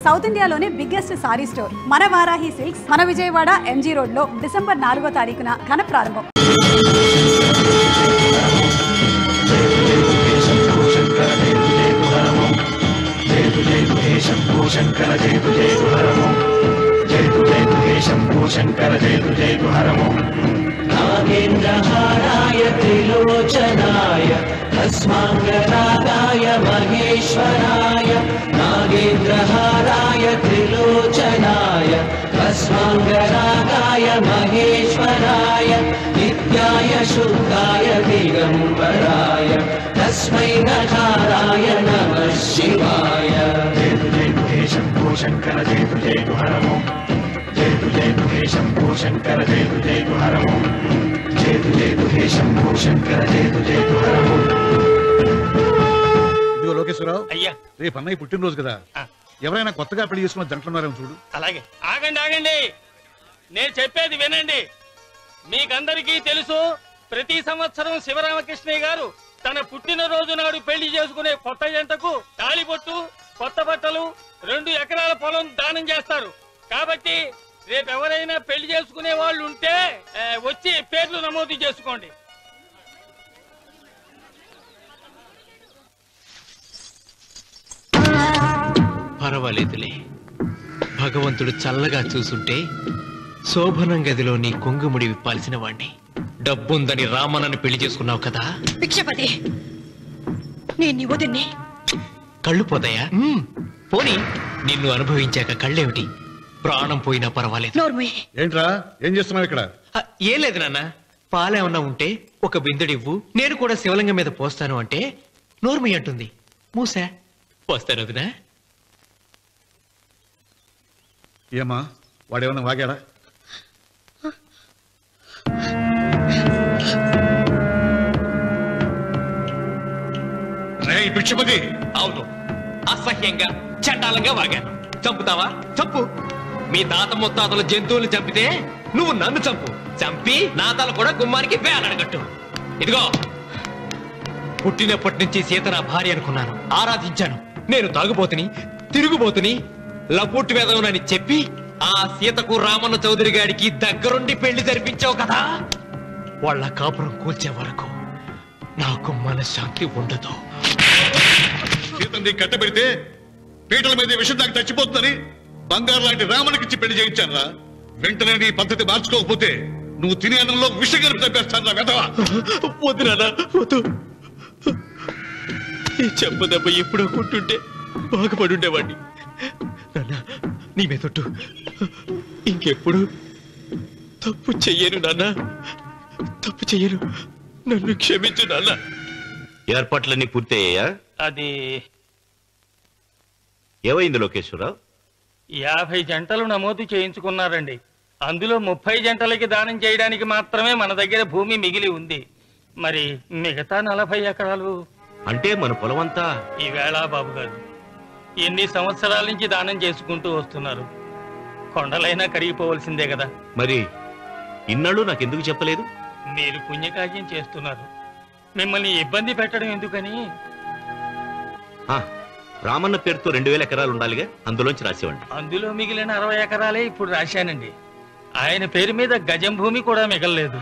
South ఇండియాలోనే biggest sorry store మన Varahi silks మన విజయవాడ ఎంజీ రోడ్ లో డిసెంబర్ 4వ తారీఖున ఘన ప్రారంభం. नागेन्द्रहाराय त्रिलोचनाय अस्माङ्गरागाय महेश्वराय नागेन्द्रहाराय त्रिलोचनाय अस्माङ्गरागाय महेश्वराय नित्याय शुद्धाय दिगम्बराय तस्मै नकाराय नमः शिवाय. शम्भो शङ्कर जय जय हरमो जय हे शम्भो शङ्कर जय हरमो जय हे शम्भो शङ्कर जय हरमो. ఇదిగో లోకేశ్వరరావు, అయ్యా రేపు అన్నయ్య పుట్టినరోజు కదా, ఎవరైనా కొత్తగా పెళ్లి చేసుకున్న జంటలున్నారేమో చూడు. అలాగే. ఆగండి, నేను చెప్పేది వినండి. మీకందరికీ తెలుసు, ప్రతి సంవత్సరం శివరామకృష్ణయ్య గారు తన పుట్టినరోజు నాడు పెళ్లి చేసుకునే కొత్త జంటకు తాళిబొట్టు, కొత్త బట్టలు, 2 ఎకరాల పొలం దానం చేస్తారు. కాబట్టి రేపు ఎవరైనా పెళ్లి చేసుకునే వాళ్ళు ఉంటే వచ్చి పేర్లు నమోదు చేసుకోండి. పర్వాలేదులే, భగవంతుడు చల్లగా చూసుంటే శోభనం గదిలో నీ కొంగుముడి విప్పాల్సిన వాణ్ణి. డబ్బుందని రామన్నని పెళ్లి చేసుకున్నావు కదా. భిక్షపతి, నేను వదిన్ని కళ్ళు పోతాయా? పోనీ, నిన్ను అనుభవించాక కళ్ళేమిటి, ప్రాణం పోయినా పర్వాలేదు. ఏంట్రా, ఏం చేస్తున్నావు ఇక్కడ? ఏం లేదు నాన్న, పాలేమన్నా ఉంటే ఒక బిందెడివ్వు, నేను కూడా శివలింగం మీద పోస్తాను అంటే నోర్మి అంటుంది. మూసా పోస్తాను వదినా. ఏమా, వాడేమన్నా వాగాడా? భిక్షపతి, అవును, అసహ్యంగా చండాలంగా వాగాను. చంపుతావా? చంపు. మీ తాత ముత్తాతల జంతువులు చంపితే నువ్వు నన్ను చంపు. చంపి నా తల కూడా గుమ్మానికి వేలాడగట్టు. ఇదిగో, పుట్టినప్పటి నుంచి సీత నా భార్య అనుకున్నాను, ఆరాధించాను. నేను తాగుబోతుని, తిరుగుబోతుని, లపుట్టు వేదవునని చెప్పి ఆ సీతకు రామన్న చౌదరి గారికి దగ్గరుండి పెళ్లి జరిపించావు కదా. వాళ్ళ కాపురం కూల్చే వరకు నాకు మనశ్శాంతి ఉండదు. సీతని కట్టబెడితే పీటల మీద విషం దాకా చచ్చిపోతుందని బంగారు లాంటి రామునికిచ్చి పెళ్లి చేయించాను రా. వెంటనే నీ పద్ధతి మార్చుకోకపోతే నువ్వు తినే అన్నంలో విషం కలిపి చంపేస్తాను రా వెధవా. వద్దు నాన్న, వద్దు. ఈ చెంప దెబ్బ ఎప్పుడో కొట్టుంటే బాగుపడుండేవాడిని. నాన్న, నీ మీదొట్టు, ఇంకెప్పుడు తప్పు చెయ్యను నాన్న, తప్పు చెయ్యను. నన్ను క్షమించు నాన్న. ఏర్పాట్లన్నీ పూర్తయ్యాయా? అది ఏమైంది లోకేశ్వరరావు? 50 జంటలు నమోదు చేయించుకున్నారండి. అందులో 30 జంటలకి దానం చేయడానికి మాత్రమే మన దగ్గర భూమి మిగిలి ఉంది. మరి మిగతా 40 ఎకరాలు అంటే మన పొలం అంతా ఈవేళ బాబు గారు ఎన్ని సంవత్సరాల నుంచి దానం చేసుకుంటూ వస్తున్నారు. కొండలైనా కరిగిపోవలసిందే కదా. మరి ఇన్నాళ్ళు నాకెందుకు చెప్పలేదు? మీరు పుణ్యకార్యం చేస్తున్నారు, మిమ్మల్ని ఇబ్బంది పెట్టడం ఎందుకని. రామన్న పేరుతో 2000 ఎకరాలు ఉండాలిగా, అందులోంచి రాసేవండి. అందులో మిగిలిన 60 ఎకరాలే ఇప్పుడు రాశానండి. ఆయన పేరు మీద గజం భూమి కూడా మిగలలేదు.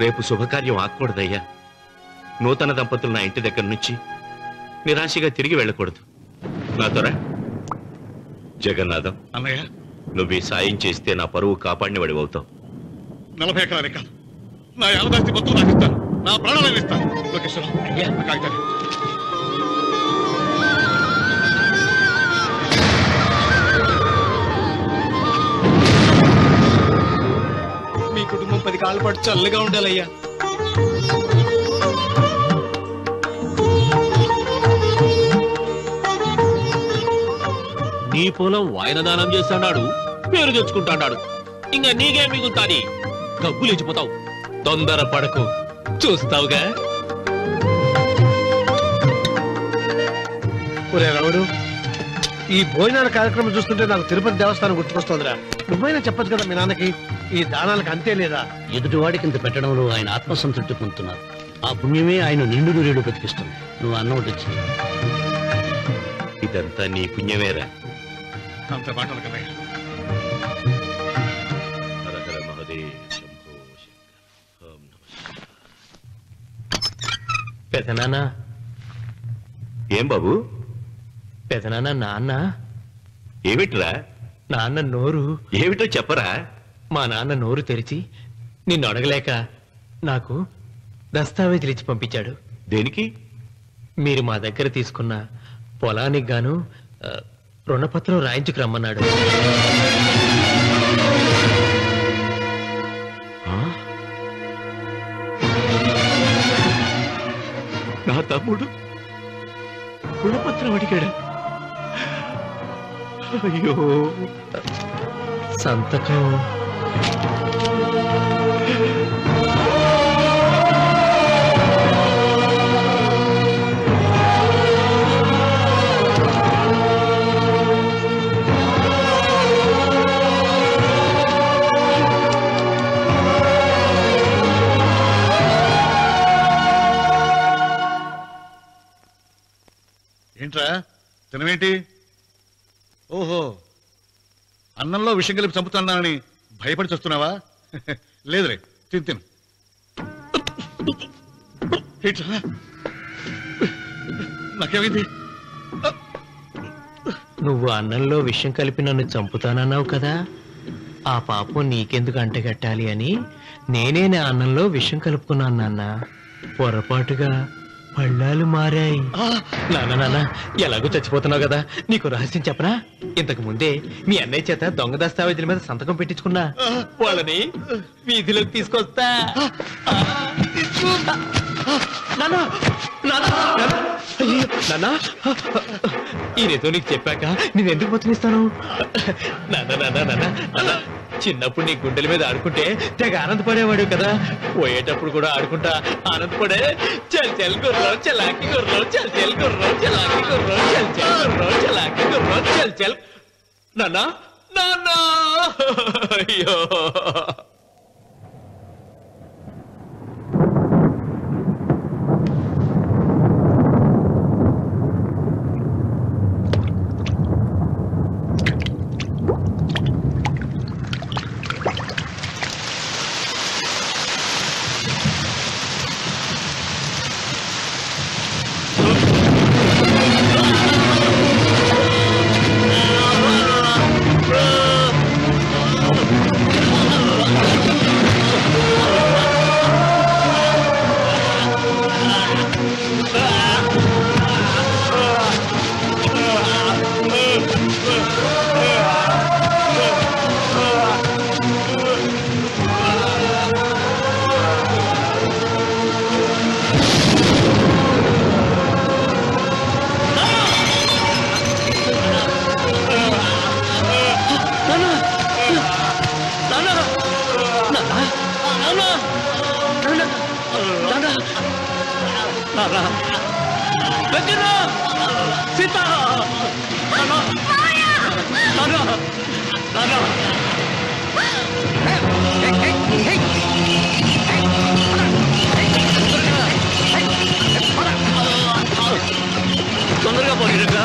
రేపు శుభకార్యం ఆకూడదయ్యా. నూతన దంపతులు నా ఇంటి దగ్గర నుంచి నిరాశగా తిరిగి వెళ్ళకూడదు. నాతోరా జగన్నాథం అన్నయ్య, నువ్వు ఈ సాయం చేస్తే నా పరువు కాపాడిన వాడి అవుతావు. 40 ఎకరాలే కాదు, నా యావదాస్తి మొత్తం నాకు ఇస్తాను, నా ప్రాణాలను ఇస్తాను. లోకేశ్వరరావు, అయ్యా నా కాగితాలు. మీ కుటుంబం 10 కాళ్ళ పాటు చల్లగా ఉండాలయ్యా. నీ పొలం వాయన దానం చేస్తాడు, పేరు తెచ్చుకుంటాడు. ఇంకా నీకే మిగులుతాది, గబ్బు లేచిపోతావు. తొందర పడకు, చూస్తావుగా. రావుడు, ఈ భోజనాల కార్యక్రమం చూస్తుంటే నాకు తిరుపతి దేవస్థానం గుర్తుకొస్తోందిరా. నువ్వైనా చెప్పచ్చు కదా మీ నాన్నకి, ఈ దానాలకు అంతే లేదా? ఎదుటివాడికి ఇంత పెట్టడంలో ఆయన ఆత్మసంతృప్తి పొందుతున్నారు. ఆ పుణ్యమే ఆయన నిండు నూరేడు బతికిస్తుంది. నువ్వు అన్నం వచ్చి ఇదంతా నీ పుణ్యమేరా. అంత మాటలు కదయ్యా. హర హర మహదేవ్ శంభో శంకర. ఓం నమః శివాయ. పెదనాన్న ఏం బాబు? పెదనాన్న నాన్న ఏమిట్రా? నాన్న నోరు ఏమిటో చెప్పరా? మా నాన్న నోరు తెరిచి నిన్ను అడగలేక నాకు దస్తావేజీలు ఇచ్చి పంపించాడు. దేనికి? మీరు మా దగ్గర తీసుకున్న పొలానికి గాను రుణపత్రం రాయించుకు రమ్మన్నాడు. నా తమ్ముడు రుణపత్రం అడిగాడు. అయ్యో, సంతకం ఏంట్రా తినవేంటి? ఓహో, అన్నంలో విషం కలిపి చంపుతున్నానని భయపడి చస్తున్నావా? లేదురే, తిను. ఏంట్రా నాకేమైంది? నువ్వు అన్నంలో విషం కలిపి నన్ను చంపుతానన్నావు కదా, ఆ పాపం నీకెందుకు అంటగట్టాలి అని నేనే నా అన్నంలో విషం కలుపుకున్నాను నాన్న. పొరపాటుగా పళ్ళాలు మారాయి. నాన్న ఎలాగో చచ్చిపోతున్నావు కదా, నీకు రహస్యం చెప్పనా? ఇంతకు ముందే మీ అన్నయ్య చేత దొంగ దస్తావేజీల మీద సంతకం పెట్టించుకున్నా. వాళ్ళని వీధిలోకి తీసుకొస్తా. ఈయనతో నీకు చెప్పాక నేను ఎందుకు బతుకునిస్తాను? నాన్న చిన్నప్పుడు నీ గుండెల మీద ఆడుకుంటే తెగ ఆనందపడేవాడు కదా, పోయేటప్పుడు కూడా ఆడుకుంటా ఆనందపడే. చల్ చల్ గుర్రం చలాకి గుర్రం, చల్ చల్ గుర్రం చలాకి గుర్రం, చల్ చల్ గుర్రం చలాకి గుర్రం, చల్ చల్. నాన్న నాన్న, అయ్యో తొందరగా పోయినగా.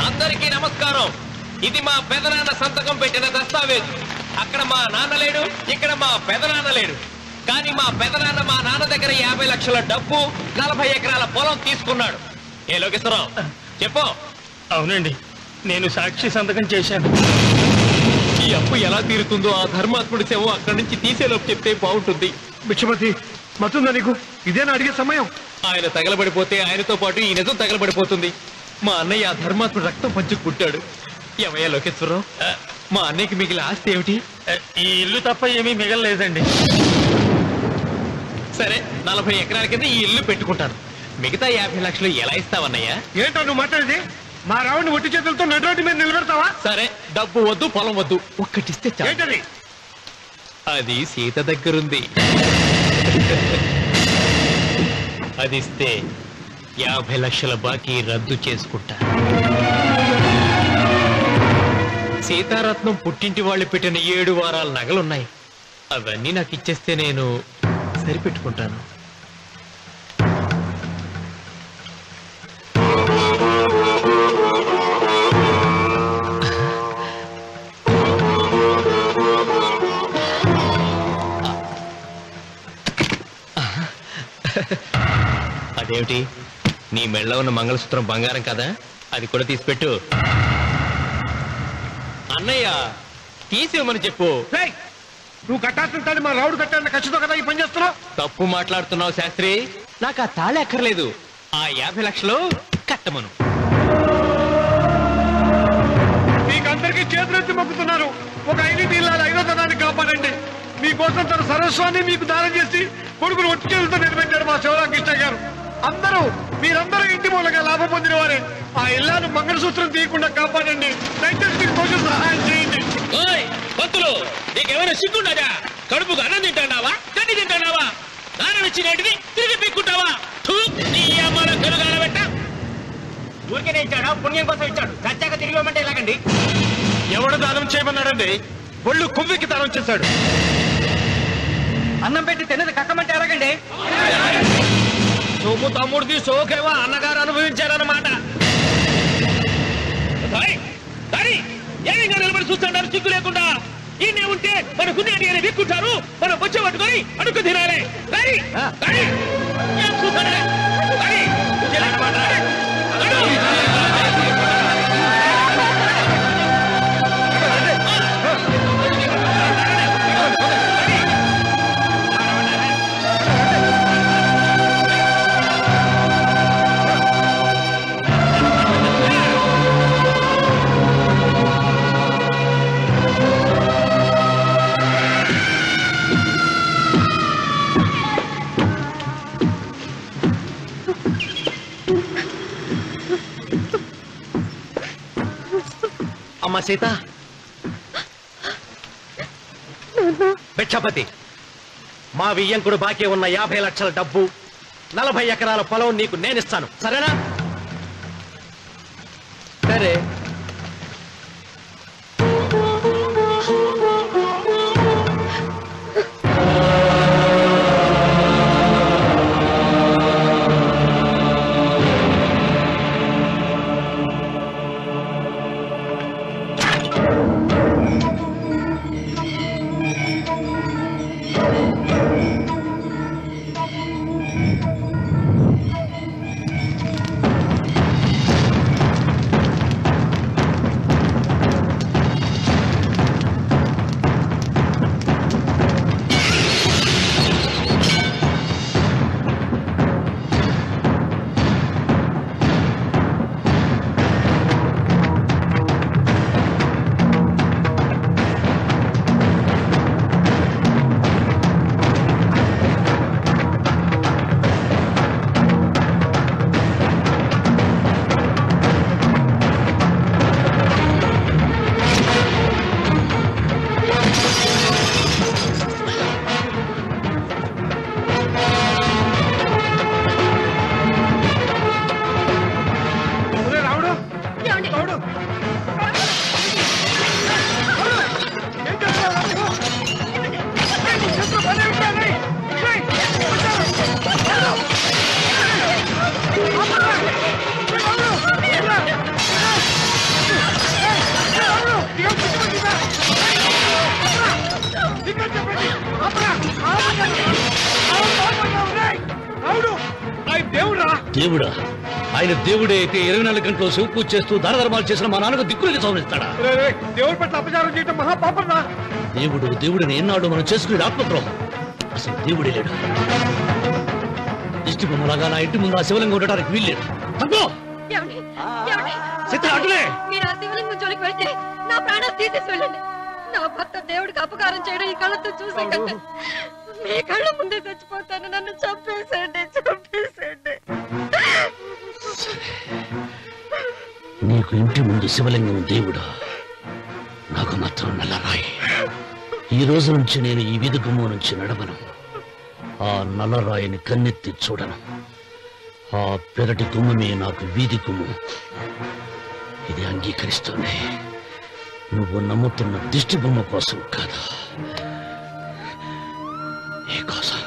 అందరికీ నమస్కారం. ఇది మా పెదనాన్న సంతకం పెట్టిన దస్తావేజు. అక్కడ మా నాన్న లేడు, ఇక్కడ మా పెదనాన్న లేడు. కానీ మా పెదనాన్న మా నాన్న దగ్గర 50 లక్షల డబ్బు, 40 ఎకరాల పొలం తీసుకున్నాడు. ఏ లోకేశ్వరరావు చెప్పు. అవునండి, నేను సాక్షి సంతకం చేశాను. ఈ అప్పు ఎలా తీరుతుందో ఆ ధర్మాత్ముడి శవం అక్కడి నుంచి తీసేలోపు చెప్తే బాగుంటుంది. బిక్షపతి మతుందా నీకు? ఇదేనా అడిగే సమయం? ఆయన తగలబడిపోతే ఆయనతో పాటు ఈ నిజం తగలబడిపోతుంది. మా అన్నయ్య ఆ ధర్మాత్ముడు రక్తం పంచుకు పుట్టాడు. ఏమయ్యా లోకేశ్వరరావు, మా అన్నయ్యకి మిగిలిన ఆస్తి ఏమిటి? ఈ ఇల్లు తప్ప ఏమీ మిగలలేదండి. సరే, 40 ఎకరాల కింద ఈ ఇల్లు పెట్టుకుంటాను. మిగతా 50 లక్షలు ఎలా ఇస్తావన్నయ్యా? ఏంటో నువ్వు మాట్లాడేది? మా రావుని ఒట్టి చేతులతో నడ్రోడ్డు మీద నిలబెడతావా? సరే, డబ్బు వద్దు, పొలం వద్దు, ఒక్కటిస్తే చాలు. ఏంటది? అది సీత దగ్గరుంది. అది ఇస్తే 50 లక్షల బాకీ రద్దు చేసుకుంటా. సీతారత్నం పుట్టింటి వాళ్ళు పెట్టిన 7 వారాల నగలున్నాయి. అవన్నీ నాకు ఇచ్చేస్తే నేను సరిపెట్టుకుంటాను. అదేమిటి, నీ మెళ్ళ ఉన్న మంగళసూత్రం బంగారం కదా, అది కూడా తీసిపెట్టు. అన్నయ్య తీసేమని చెప్పు. నువ్వు కట్టాల్సిన తాడు మా రావుడు కట్టాలని ఖచ్చితంగా కదా ఈ పని చేస్తున్నావు. తప్పు మాట్లాడుతున్నావు శాస్త్రి. నాకు ఆ తాళి అక్కర్లేదు, ఆ 50 లక్షలు కట్టమను. మీకందరికీ చేతులెత్తి మొక్కుతున్నారు. ఒక 5 ఇళ్ళ 5వ తనాన్ని కాపాడండి. మీకోసం తన సరస్వాన్ని మీకు దానం చేసి కొడుకును ఒట్టి చేతులతో నిలబెట్టారు మా శివరామకృష్ణ గారు. మీరందరూ ఇంటి మూలంగా లాభం పొందిన వారే. ఆ ఇల్లాను మంగళసూత్రం తీయకుండా కాపాడండి. దయచేసి మీకు కొంచెం సహాయం చేయండి. భక్తులు, నీకేమైనా సిగ్గుండదా? కడుపుకు అన్నం తింటాడావా, గడ్డి తింటాడావా? దానం ఇచ్చినట్టుని తిరిగి పీక్కుంటావా? ఊరికే ఇచ్చాడా? పుణ్యం కోసం ఇచ్చాడు. చచ్చాక తిరిగి ఇవ్వమంటే ఎలాగండి? ఎవడు దానం చేయమన్నాడండి? ఒళ్ళు కొవ్వెక్కి దానం చేశాడు. అన్నం పెట్టి తిన్నది కక్కమంటే ఎలాగండి? సోము తమ్ముడిది సోకేవా అన్నగారు అనుభవించారన్నమాట. ఏమిగా నిలబడి చూస్తాడారు సిగ్గు లేకుండా? ఈయనే ఉంటే మన కుదేటి అని విక్కుంటారు, మన బొచ్చ పట్టుకొని అడుగు తినాలి. అమ్మా సీత, భిక్షపతి, మా వియ్యంకుడు బాకీ ఉన్న 50 లక్షల డబ్బు, 40 ఎకరాల పొలం నీకు నేనిస్తాను, సరేనా? సరే. దేవుడా? ఆయన దేవుడే అయితే 24 గంటలు శివ పూజ చేస్తూ దానధర్మాలు చేసిన మా నాన్నకు దిక్కులకి చౌనిస్తాడా? దేవుడి పట్ల అపచారం చేయటం మహాపాపరా. దేవుడిని ఎన్నాడు మనం చేసుకునే ఆత్మద్రోహం. అసలు దేవుడే లేడు. దిష్టి బొమ్మలాగా నా ఇంటి ముందు ఆ శివలింగం ఉండడానికి వీల్లేదు. తప్పో మీరు ఆ శివలింగం జోలికి వెళ్తే నా ప్రాణాలు తీసేసి వెళ్ళండి. నా భర్త దేవుడికి అపకారం చేయడం ఈ కళ్ళతో చూసే కంటే మీ కళ్ళ ముందే చచ్చిపోతాను. నన్ను చంపేసేయండి. నీకు ఇంటి ముందు శివలింగం దేవుడా, నాకు మాత్రం నల్లరాయి. ఈ రోజు నుంచి నేను ఈ వీధి గుమ్మ నుంచి నడవను. ఆ నల్లరాయిని కన్నెత్తి చూడను. ఆ పెరటి గుమ్మమే నాకు వీధి గుమ్ము. ఇది అంగీకరిస్తుంది. నువ్వు నమ్ముతున్న దిష్టి బొమ్మ కోసం కాదా, ఏ కోసం?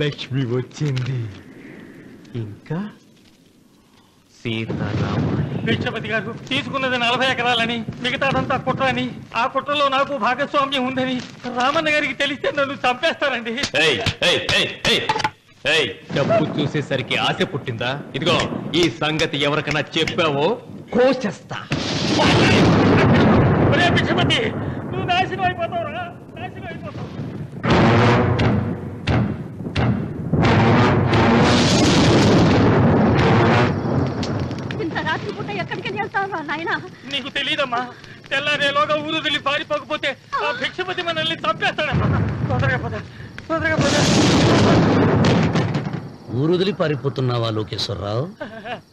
లక్ష్మి వచ్చింది. ఇంకా సీతారామాలి. భిక్షపతి గారు తీసుకున్నది 40 ఎకరాలని, మిగతాదంతా కుట్ర అని, ఆ కుట్రలో నాకు భాగస్వామ్యం ఉందని రామన్న గారికి తెలిస్తే నన్ను చంపేస్తారండి. డబ్బు చూసేసరికి ఆశ పుట్టిందా? ఇదిగో ఈ సంగతి ఎవరికైనా చెప్పావో కోసేస్తా. భిక్షపతి నువ్వు నాశనం అయిపోతావురా, నాశనం అయిపోతావు. ఇంత రాత్రి పూట ఎక్కడికి వెళ్తావా నాయన? నీకు తెలియదమ్మా, తెల్లారేలోగా ఊరు వెళ్ళి పారిపోకపోతే ఆ భిక్షపతి మనల్ని చంపేస్తాడమ్మా. తొందరగా పద, తొందరగా పద. ఊరుదిలి పారిపోతున్నావా లోకేశ్వరరావు?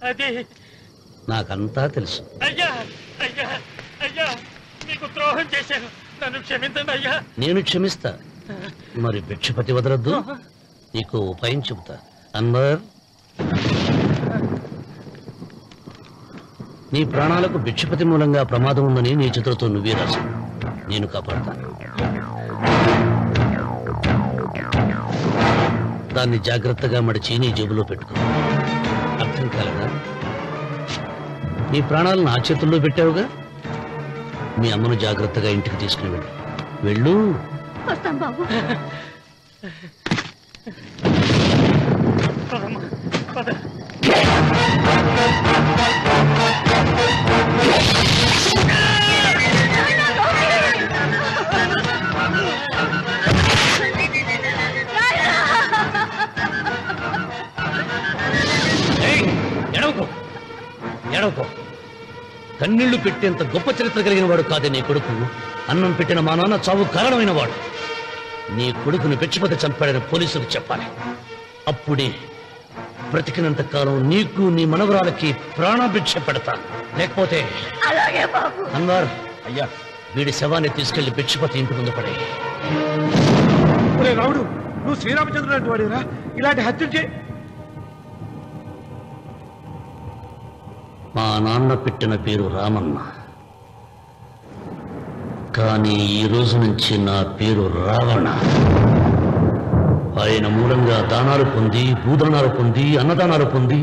అది నాకంతా తెలుసు. అయ్యా అయ్యా అయ్యా, మీకు ద్రోహం చేశాను, నన్ను క్షమించండి అయ్యా. నేను క్షమిస్తా, మరి భిక్షపతి వదలొద్దు. నీకు ఉపాయం చెబుతా. అన్వర్, నీ ప్రాణాలకు భిక్షపతి మూలంగా ప్రమాదం ఉందని నీ చేతులతో నువ్వే రాసు. నేను కాపాడతాను. దాన్ని జాగ్రత్తగా మడిచి నీ జేబులో పెట్టుకో. అర్థం కాలేదా? నీ ప్రాణాలు నా చేతుల్లో పెట్టావుగా. మీ అమ్మను జాగ్రత్తగా ఇంటికి తీసుకుని వెళ్ళు. వెళ్ళు. వస్తాం బాబు. ఏడవకో. కన్నీళ్లు పెట్టేంత గొప్ప చరిత్ర కలిగిన వాడు కాదే నీ కొడుకు. అన్నం పెట్టిన మా నాన్న చావు కారణమైన వాడు. నీ కొడుకుని భిక్షపతి చంపాడని పోలీసులకు చెప్పాలి. అప్పుడే బ్రతికినంత కాలం నీకు నీ మనవరాలకి ప్రాణభిక్ష పెడతా. లేకపోతే అన్వర్, అయ్యా, వీడి శవాన్ని తీసుకెళ్లి భిక్షపతి ఇంటి ముందు పడే. రావుడు, నువ్వు శ్రీరామచంద్రుడు అంటే వాడిరా ఇలాంటి హత్యలు చే. మా నాన్న పెట్టిన పేరు రామన్న, కానీ ఈ రోజు నుంచి నా పేరు రావణ. ఆయన మూలంగా దానాలు పొంది, భూదానాలు పొంది, అన్నదానాలు పొంది,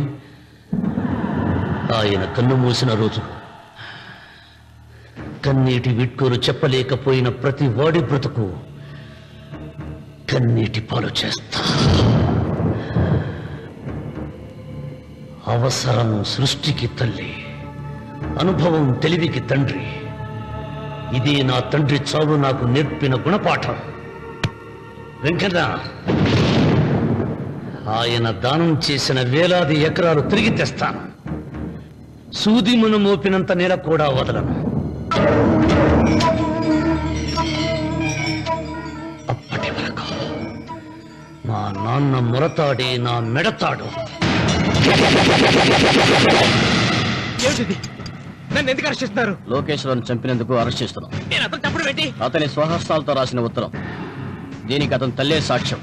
ఆయన కన్ను మూసిన రోజు కన్నీటి విట్కూరు చెప్పలేకపోయిన ప్రతి వాడి బ్రతుకు కన్నీటి పాలు చేస్తా. అవసరం సృష్టికి తల్లి, అనుభవం తెలివికి తండ్రి. ఇది నా తండ్రి చావు నాకు నేర్పిన గుణపాఠం. వెంకన్న, ఆయన దానం చేసిన వేలాది ఎకరాలు తిరిగి తెస్తాను. సూదిమును మోపినంత నేల కూడా వదలను. అప్పటి వరకు మా నాన్న మొరతాడే నా మెడతాడు. ఏమిటిది? నన్ను ఎందుకు అరెస్ట్ చేస్తున్నారు? లోకేశ్వరన్ చంపినందుకు అరెస్ట్ చేస్తున్నాం. నేను అతను తప్పుడు పెట్టి అతని స్వహస్తాలతో రాసిన ఉత్తరం. దీనికి అతను తల్లే సాక్ష్యం.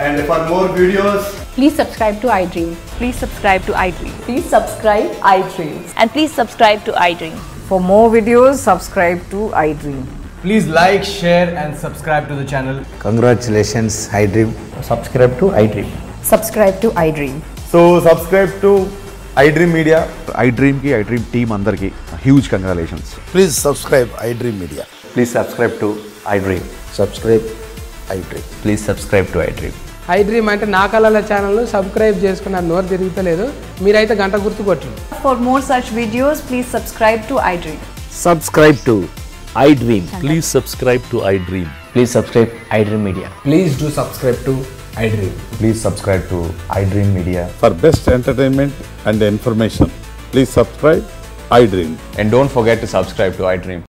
And for more videos, please subscribe to iDream. Please subscribe to iDream. Please subscribe iDream. And please subscribe to iDream. For more videos, subscribe to iDream. please like, share and subscribe to the channel. Congratulations, iDream. Subscribe to iDream. Subscribe to iDream. So subscribe to iDream Media. iDream ki iDream team andarki huge congratulations. Please subscribe iDream Media. Please subscribe to iDream. Subscribe iDream. Please subscribe to iDream. iDream అంటే నా కళల channel subscribe చేసుకున్న నోరు తిరుగుతలేదు మీరైతే గంట గుర్తు కొట్టండి. For more such videos, please subscribe to iDream. Subscribe to iDream. Please subscribe to iDream. Please subscribe iDream Media. Please do subscribe to iDream. Please subscribe to iDream Media. For best entertainment and information, please subscribe iDream. And don't forget to subscribe to iDream.